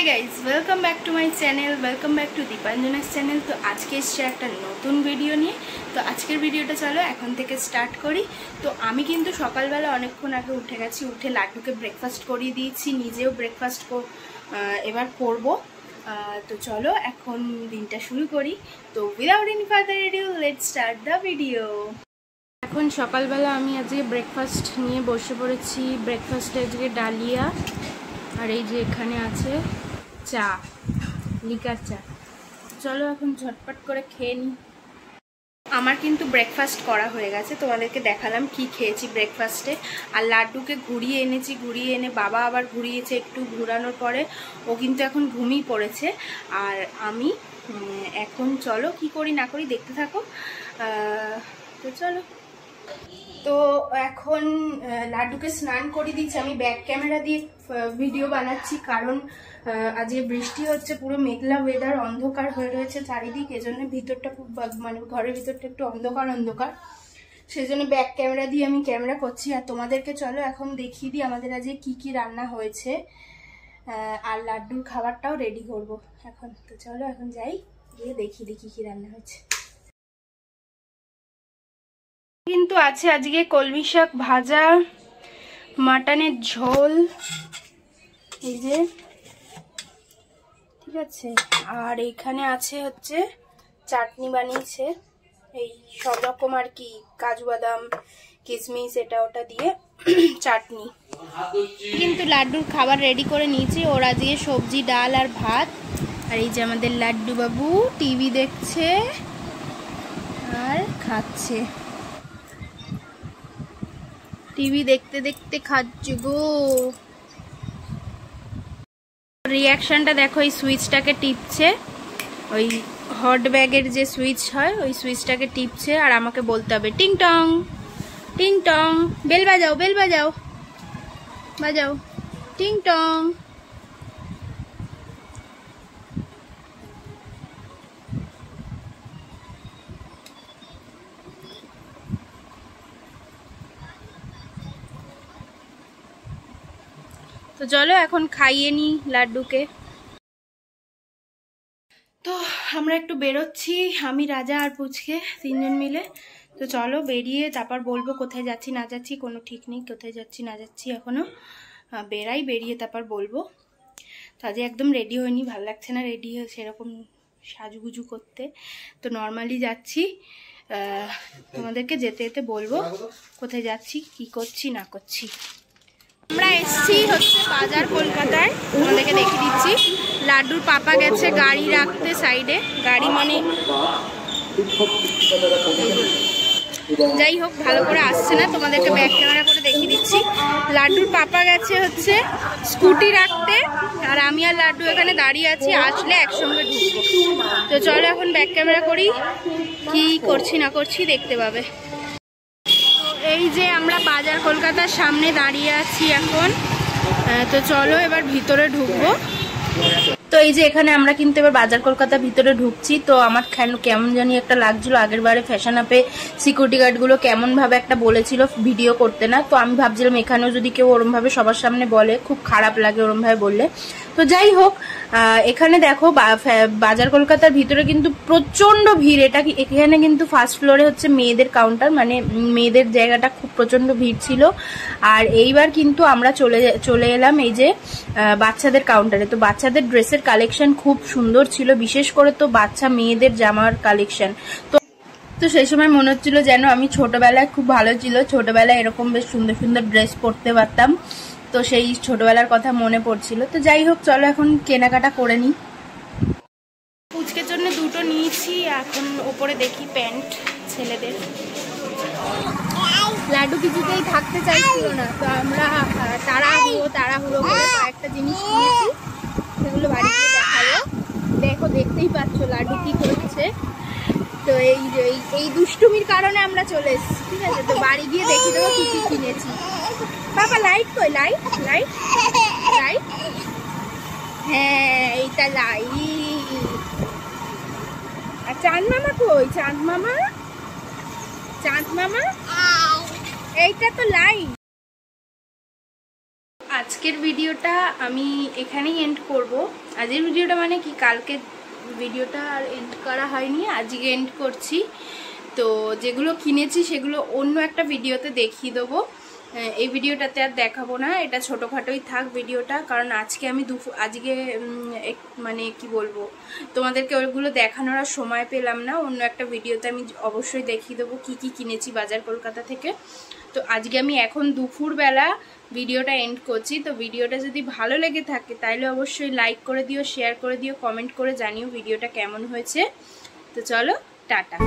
Guys, welcome back to my channel, welcome back to Dipanjana's channel. তো আজকে এসছে একটা নতুন ভিডিও নিয়ে। তো আজকের ভিডিওটা চলো এখন থেকে স্টার্ট করি। তো আমি কিন্তু সকালবেলা অনেকক্ষণ আগে উঠে গেছি, উঠে লাড্ডুকে ব্রেকফাস্ট করিয়ে দিয়েছি, নিজেও ব্রেকফাস্ট এবার করব। তো চলো এখন দিনটা শুরু করি। তো without any further edu let's start the video. এখন সকালবেলা আমি আজকে ব্রেকফাস্ট নিয়ে বসে পড়েছি। ব্রেকফাস্টে আজকে ডালিয়া, আর এই যে এখানে আছে চা, লিকার চা। চলো এখন ঝটপট করে খেয়ে নিই। আমার কিন্তু ব্রেকফাস্ট করা হয়ে গেছে, তোমাদেরকে দেখালাম কি খেয়েছি ব্রেকফাস্টে। আর লাড্ডুকে ঘুরিয়ে এনেছি, ঘুরিয়ে এনে বাবা আবার ঘুরিয়েছে। একটু ঘুরানোর পরে ও কিন্তু এখন ঘুমিয়ে পড়েছে। আর আমি এখন চলো কি করি না করি দেখতে থাকো। তো চলো, তো এখন লাড্ডুকে স্নান করে দিচ্ছি। আমি ব্যাক ক্যামেরা দিয়ে ভিডিও বানাচ্ছি, কারণ আজকে বৃষ্টি হচ্ছে, পুরো মেঘলা ওয়েদার, অন্ধকার হয়ে রয়েছে চারিদিক। এজন্য ভিতরটা খুব মানে ঘরের ভিতরটা একটু অন্ধকার অন্ধকার, সেই জন্য ব্যাক ক্যামেরা দিয়ে আমি ক্যামেরা করছি। আর তোমাদেরকে চলো এখন দেখিয়ে দিই আমাদের আজকে কি কি রান্না হয়েছে, আর লাড্ডুর খাবারটাও রেডি করব এখন। তো চলো এখন যাই, গিয়ে দেখিয়ে দিই কি কি রান্না হয়েছে। কিন্তু আছে আজকে কলমি শাক ভাজা, মাটনের ঝোল, এই যে, ঠিক আছে। আর এখানে আছে হচ্ছে চাটনি বানিয়েছে, এই সব রকম আর কি, কাজু বাদাম কিশমিশ এটা ওটা দিয়ে চাটনি। কিন্তু লাড্ডুর খাবার রেডি করে নিয়েছি। ওরা দিয়ে সবজি, ডাল আর ভাত। আর এই যে আমাদের লাড্ডু বাবু টিভি দেখছে আর খাচ্ছে, টিভি দেখতে দেখতে খাচ্ছে গো। রিয়াকশনটা দেখো, এই সুইচটাকে টিপছে, ওই হট ব্যাগের যে সুইচ হয় ওই সুইচটাকে টিপছে। আর আমাকে বলতে হবে টিং টং টিং টং, বেল বাজাও, বেল বাজাও, বাজাও টিং টং। তো চলো এখন খাইয়ে নি লাড্ডুকে। তো আমরা একটু বেরোচ্ছি, আমি, রাজা আর পুচকে, তিনজন মিলে। তো চলো বেরিয়ে তারপর বলবো কোথায় যাচ্ছি না যাচ্ছি, কোনো ঠিক নেই কোথায় যাচ্ছি না যাচ্ছি এখনো। বেরাই, বেরিয়ে তারপর বলবো। তো আজ একদম রেডি হয়নি, ভালো লাগছে না রেডি হয়ে সেরকম সাজুগুজু করতে। তো নর্মালি যাচ্ছি, তোমাদেরকে যেতে যেতে বলবো কোথায় যাচ্ছি, কি করছি না করছি। আমরা এসছি হচ্ছে বাজার কলকাতায়, তোমাদেরকে দেখিয়ে দিচ্ছি। লাড্ডুর পাপা গেছে গাড়ি রাখতে সাইডে, গাড়ি মানে যাই হোক ভালো করে আসছে না, তোমাদেরকে ব্যাক ক্যামেরা করে দেখিয়ে দিচ্ছি। লাড্ডুর পাপা গেছে হচ্ছে স্কুটি রাখতে, আর আমি আর লাড্ডু এখানে দাঁড়িয়ে আছি, আসলে একসঙ্গে ঢুকবো। তো চলো এখন ব্যাক ক্যামেরা করি, কি করছি না করছি দেখতে পাবে। এই যে আমরা বাজার কলকাতার সামনে দাঁড়িয়ে আছি এখন। তো চলো এবার ভিতরে ঢুকবো। তো এই যে এখানে আমরা কিন্তু এবার বাজার কলকাতা ভিতরে ঢুকছি। তো আমার কেমন জানি একটা লাগছিল, আগের বারে ফ্যাশন আপে সিকিউরিটি গার্ডগুলো কেমন ভাবে একটা বলেছিল ভিডিও করতে না। তো আমি ভাবছিলাম এখানেও যদি কেউ ওরম ভাবে সবার সামনে বলে, খুব খারাপ লাগে ওরম ভাবে বললে। তো যাই হোক, এখানে দেখো বাজার কলকাতার ভিতরে কিন্তু প্রচন্ড ভিড়। এখানে কিন্তু ফার্স্ট ফ্লোরে হচ্ছে মেয়েদের কাউন্টার, মানে মেয়েদের জায়গাটা খুব প্রচন্ড ভিড় ছিল। আর এইবার কিন্তু আমরা চলে এলাম এই যে বাচ্চাদের কাউন্টারে। তো বাচ্চাদের ড্রেসের কালেকশন খুব সুন্দর ছিল, বিশেষ করে তো বাচ্চা মেয়েদের জামার কালেকশন। তো সেই সময় মনে হচ্ছিল যেন আমি ছোটবেলায়, খুব ভালো ছিল ছোটবেলায় এরকম বেশ সুন্দর সুন্দর ড্রেস পরতে পারতাম। তো সেই ছোটবেলার কথা মনে পড়ছিল। তো যাই হোক চলো এখন কেনাকাটা করে নিই। পুচকের জন্য দুটো নিয়েছি, এখন ওপরে দেখি প্যান্ট ছেলেদের। লাড্ডু কিছুতেই থাকতে চাইছিল না, তো আমরা তাড়াহুড়ো করে কয়েকটা জিনিস নিয়েছি, সেগুলো বাড়িতে দেখাবো। দেখো, দেখতেই পাচ্ছ লাড্ডু কি করছে। তো এই দুষ্টুমির কারণে আমরা চলে এসেছি, ঠিক আছে। তো বাড়ি গিয়ে দেখে দেবো কি কি কিনেছি। বাবা লাইট কই, লাইট লাইট লাইট, হ্যাঁ এইটা লাইট। আর চাঁদ মামা কই, চাঁদ মামা, চাঁদ মামা, এইটা তো লাইট। আজকের ভিডিওটা আমি এখানেই এন্ড করব। আজকের ভিডিওটা মানে কি, কালকে ভিডিওটা আর এন্ড করা হয়নি, আজকে এন্ড করছি। তো যেগুলো কিনেছি সেগুলো অন্য একটা ভিডিওতে দেখিয়ে দেবো, এই ভিডিওটাতে আর দেখাবো না। এটা ছোটোখাটোই থাক ভিডিওটা, কারণ আজকে আমি আজকে মানে কি বলবো, তোমাদেরকে ওইগুলো দেখানোর আর সময় পেলাম না। অন্য একটা ভিডিওতে আমি অবশ্যই দেখিয়ে দেবো কী কী কিনেছি বাজার কলকাতা থেকে। তো আজকে আমি এখন দুপুরবেলা ভিডিওটা এন্ড করছি। তো ভিডিওটা যদি ভালো লেগে থাকে তাহলে অবশ্যই লাইক করে দিও, শেয়ার করে দিও, কমেন্ট করে জানিও ভিডিওটা কেমন হয়েছে। তো চলো, টাটা।